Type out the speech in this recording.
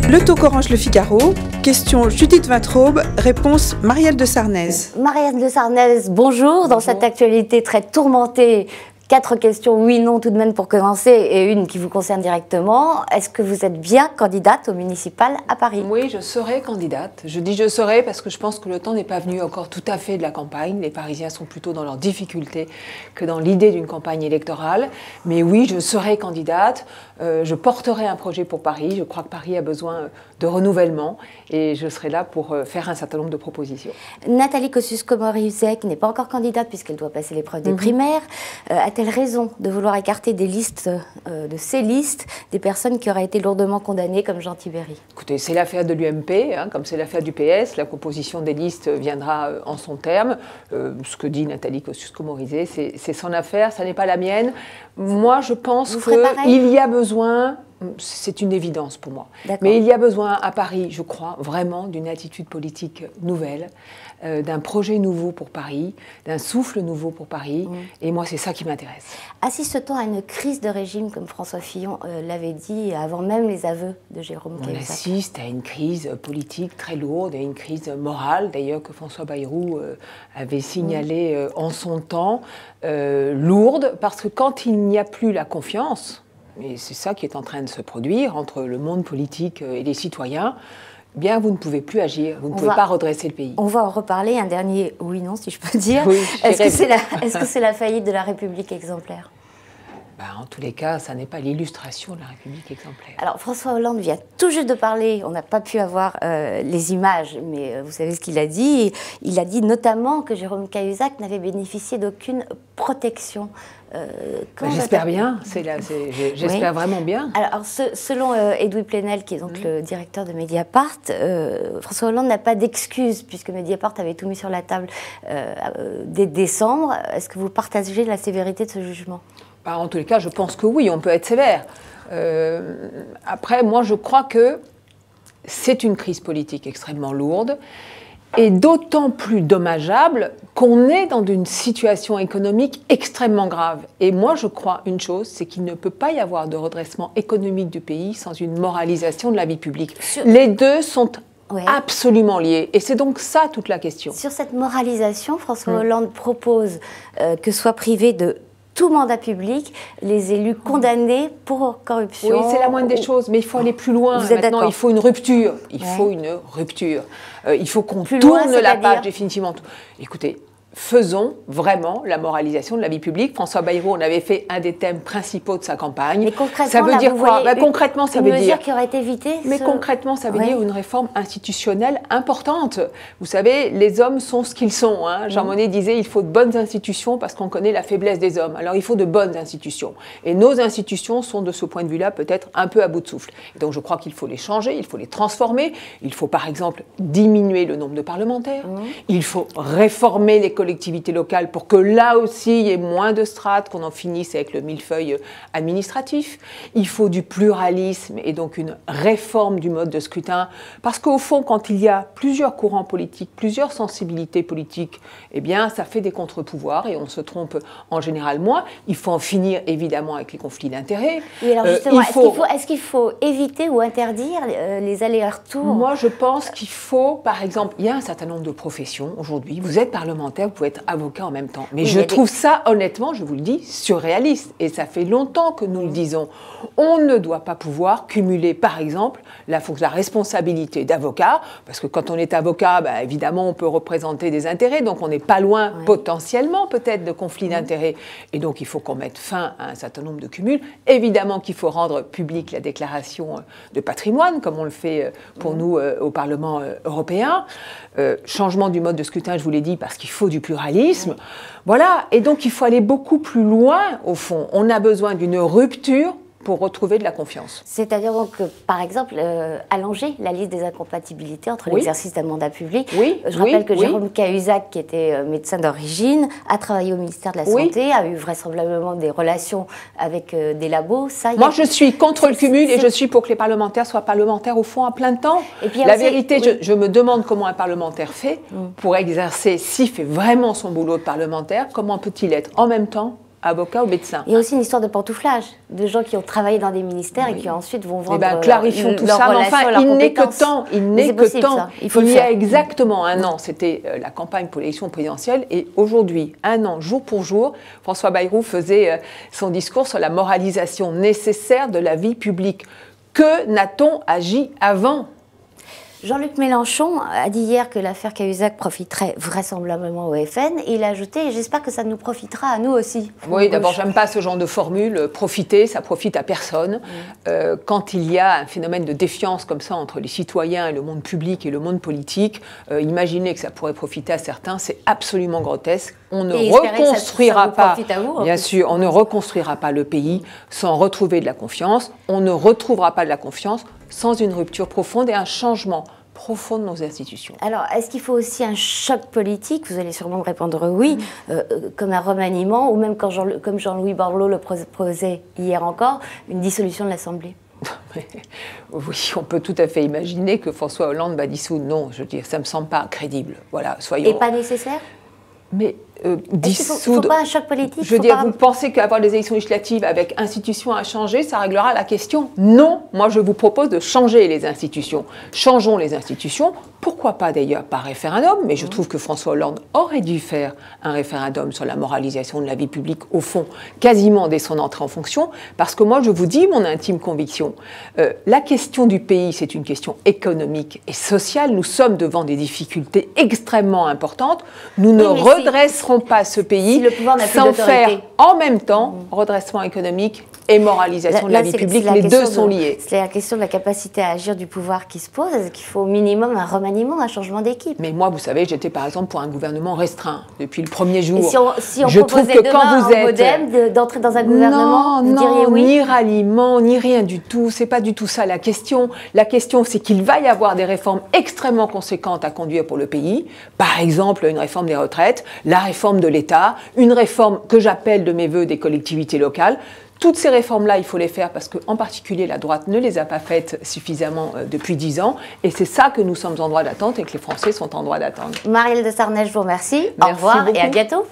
Le Talk Orange Le Figaro, question Judith Vintraube, réponse Marielle de Sarnez. Marielle de Sarnez, bonjour. Dans cette actualité très tourmentée, 4 questions, oui, non, tout de même pour commencer, et une qui vous concerne directement. Est-ce que vous êtes bien candidate au municipal à Paris? Oui, je serai candidate. Je dis je serai parce que je pense que le temps n'est pas venu encore tout à fait de la campagne. Les Parisiens sont plutôt dans leurs difficultés que dans l'idée d'une campagne électorale. Mais oui, je serai candidate. Je porterai un projet pour Paris. Je crois que Paris a besoin de renouvellement et je serai là pour faire un certain nombre de propositions. Nathalie Kosciusko-Morizet, qui n'est pas encore candidate puisqu'elle doit passer l'épreuve des primaires, a-t-elle raison de vouloir écarter des listes, de ces listes, des personnes qui auraient été lourdement condamnées comme Jean Tibéri? Écoutez, c'est l'affaire de l'UMP, hein, comme c'est l'affaire du PS. La composition des listes viendra en son terme. Ce que dit Nathalie Kosciusko-Morizet, c'est son affaire, ça n'est pas la mienne. Moi, je pense qu'il y a besoin... C'est une évidence pour moi. Mais il y a besoin à Paris, je crois, vraiment d'une attitude politique nouvelle, d'un projet nouveau pour Paris, d'un souffle nouveau pour Paris. Et moi, c'est ça qui m'intéresse. Assiste-t-on à une crise de régime, comme François Fillon l'avait dit, avant même les aveux de Jérôme Cahuzac? On assiste à une crise politique très lourde et une crise morale, d'ailleurs, que François Bayrou avait signalée en son temps, lourde, parce que quand il n'y a plus la confiance... Et c'est ça qui est en train de se produire entre le monde politique et les citoyens. Eh bien, vous ne pouvez plus agir, vous ne pouvez pas redresser le pays. On va en reparler, un dernier oui-non, si je peux dire. Oui, est-ce que c'est la faillite de la République exemplaire? En tous les cas, ça n'est pas l'illustration de la République exemplaire. Alors, François Hollande vient tout juste de parler, on n'a pas pu avoir les images, mais vous savez ce qu'il a dit. Il a dit notamment que Jérôme Cahuzac n'avait bénéficié d'aucune protection. J'espère bien, j'espère vraiment bien. Alors, selon Edoui Plenel, qui est donc le directeur de Mediapart, François Hollande n'a pas d'excuses, puisque Mediapart avait tout mis sur la table dès décembre. Est-ce que vous partagez la sévérité de ce jugement? En tous les cas, je pense que oui, on peut être sévère. Après, moi, je crois que c'est une crise politique extrêmement lourde et d'autant plus dommageable qu'on est dans une situation économique extrêmement grave. Et moi, je crois une chose, c'est qu'il ne peut pas y avoir de redressement économique du pays sans une moralisation de la vie publique. Les deux sont absolument liés. Et c'est donc ça toute la question. Sur cette moralisation, François Hollande propose que soient privés de tout mandat public, les élus condamnés pour corruption. Oui, c'est la moindre des choses, mais il faut aller plus loin. Maintenant, il faut une rupture. Il faut une rupture. Il faut qu'on tourne la page définitivement. Écoutez, faisons vraiment la moralisation de la vie publique. François Bayrou en avait fait un des thèmes principaux de sa campagne. Mais concrètement, ça veut dire quoi? Concrètement, ça veut dire... Une mesure qui aurait été évitée? Mais concrètement, ça veut dire une réforme institutionnelle importante. Vous savez, les hommes sont ce qu'ils sont. Hein. Jean Monnet disait il faut de bonnes institutions parce qu'on connaît la faiblesse des hommes. Alors il faut de bonnes institutions. Et nos institutions sont de ce point de vue-là peut-être un peu à bout de souffle. Et donc je crois qu'il faut les changer, il faut les transformer. Il faut par exemple diminuer le nombre de parlementaires. Il faut réformer les collectivités locales pour que là aussi il y ait moins de strates, qu'on en finisse avec le millefeuille administratif. Il faut du pluralisme et donc une réforme du mode de scrutin. Parce qu'au fond, quand il y a plusieurs courants politiques, plusieurs sensibilités politiques, eh bien ça fait des contre-pouvoirs et on se trompe en général moins. Il faut en finir évidemment avec les conflits d'intérêts. Oui, alors justement, est-ce qu'il faut éviter ou interdire les allers-retours? Moi, je pense qu'il faut, par exemple, il y a un certain nombre de professions aujourd'hui. Vous êtes parlementaire, vous pouvez être avocat en même temps. Mais je trouve ça, honnêtement, je vous le dis, surréaliste. Et ça fait longtemps que nous le disons. On ne doit pas pouvoir cumuler, par exemple, la responsabilité d'avocat, parce que quand on est avocat, évidemment, on peut représenter des intérêts, donc on n'est pas loin, potentiellement, peut-être, de conflits d'intérêts. Et donc, il faut qu'on mette fin à un certain nombre de cumuls. Évidemment qu'il faut rendre publique la déclaration de patrimoine, comme on le fait pour nous au Parlement européen. Changement du mode de scrutin, je vous l'ai dit, parce qu'il faut du pluralisme. Voilà, et donc il faut aller beaucoup plus loin, au fond. On a besoin d'une rupture pour retrouver de la confiance. C'est-à-dire donc, par exemple, allonger la liste des incompatibilités entre l'exercice d'un mandat public. Je rappelle que Jérôme Cahuzac, qui était médecin d'origine, a travaillé au ministère de la Santé, a eu vraisemblablement des relations avec des labos. Moi, je suis contre le cumul et je suis pour que les parlementaires soient parlementaires au fond à plein temps. Et puis, la vérité, je me demande comment un parlementaire fait pour exercer, s'il fait vraiment son boulot de parlementaire, comment peut-il être en même temps avocats ou médecins. Il y a aussi une histoire de pantouflage, de gens qui ont travaillé dans des ministères et qui ensuite vont vendre clarifions tout ça, mais enfin, il n'est que temps. Il y a exactement un an, c'était la campagne pour l'élection présidentielle, et aujourd'hui, un an, jour pour jour, François Bayrou faisait son discours sur la moralisation nécessaire de la vie publique. Que n'a-t-on agi avant ? Jean-Luc Mélenchon a dit hier que l'affaire Cahuzac profiterait vraisemblablement au FN, et il a ajouté « j'espère que ça nous profitera à nous aussi ». Oui, d'abord, j'aime pas ce genre de formule. Profiter, ça profite à personne. Quand il y a un phénomène de défiance comme ça entre les citoyens et le monde public et le monde politique, imaginer que ça pourrait profiter à certains, c'est absolument grotesque. On ne reconstruira pas, bien sûr, on ne reconstruira pas le pays sans retrouver de la confiance. On ne retrouvera pas de la confiance sans une rupture profonde et un changement profond de nos institutions. Alors, est-ce qu'il faut aussi un choc politique ? Vous allez sûrement me répondre oui, comme un remaniement, ou même comme Jean-Louis Borloo le proposait hier encore, une dissolution de l'Assemblée. Oui, on peut tout à fait imaginer que François Hollande va dissoudre. Non, je veux dire, ça ne me semble pas crédible. Voilà, soyons... Et pas nécessaire ? Mais dissoudre... Il ne faut pas un choc politique. Je veux dire, vous pensez qu'avoir des élections législatives avec institutions à changer, ça réglera la question ? Non, moi je vous propose de changer les institutions. Changeons les institutions. Pourquoi pas d'ailleurs par référendum ? Mais je trouve que François Hollande aurait dû faire un référendum sur la moralisation de la vie publique, au fond, quasiment dès son entrée en fonction. Parce que moi, je vous dis mon intime conviction. La question du pays, c'est une question économique et sociale. Nous sommes devant des difficultés extrêmement importantes. Nous ne redresserons pas ce pays sans faire en même temps redressement économique et moralisation de la vie publique. Les deux sont liés. C'est la question de la capacité à agir du pouvoir qui se pose. Est-ce qu'il faut au minimum un remaniement, un changement d'équipe ? Mais moi, vous savez, j'étais par exemple pour un gouvernement restreint depuis le premier jour. Et si on proposait demain au Modem d'entrer dans un gouvernement, vous diriez oui ? Ni ralliement, ni rien du tout. C'est pas du tout ça la question. La question, c'est qu'il va y avoir des réformes extrêmement conséquentes à conduire pour le pays. Par exemple, une réforme des retraites, la réforme de l'État, une réforme que j'appelle de mes voeux des collectivités locales. Toutes ces réformes-là, il faut les faire parce qu'en particulier, la droite ne les a pas faites suffisamment depuis 10 ans. Et c'est ça que nous sommes en droit d'attendre et que les Français sont en droit d'attendre. Marielle de Sarnez, je vous remercie. Merci au revoir beaucoup. Et à bientôt.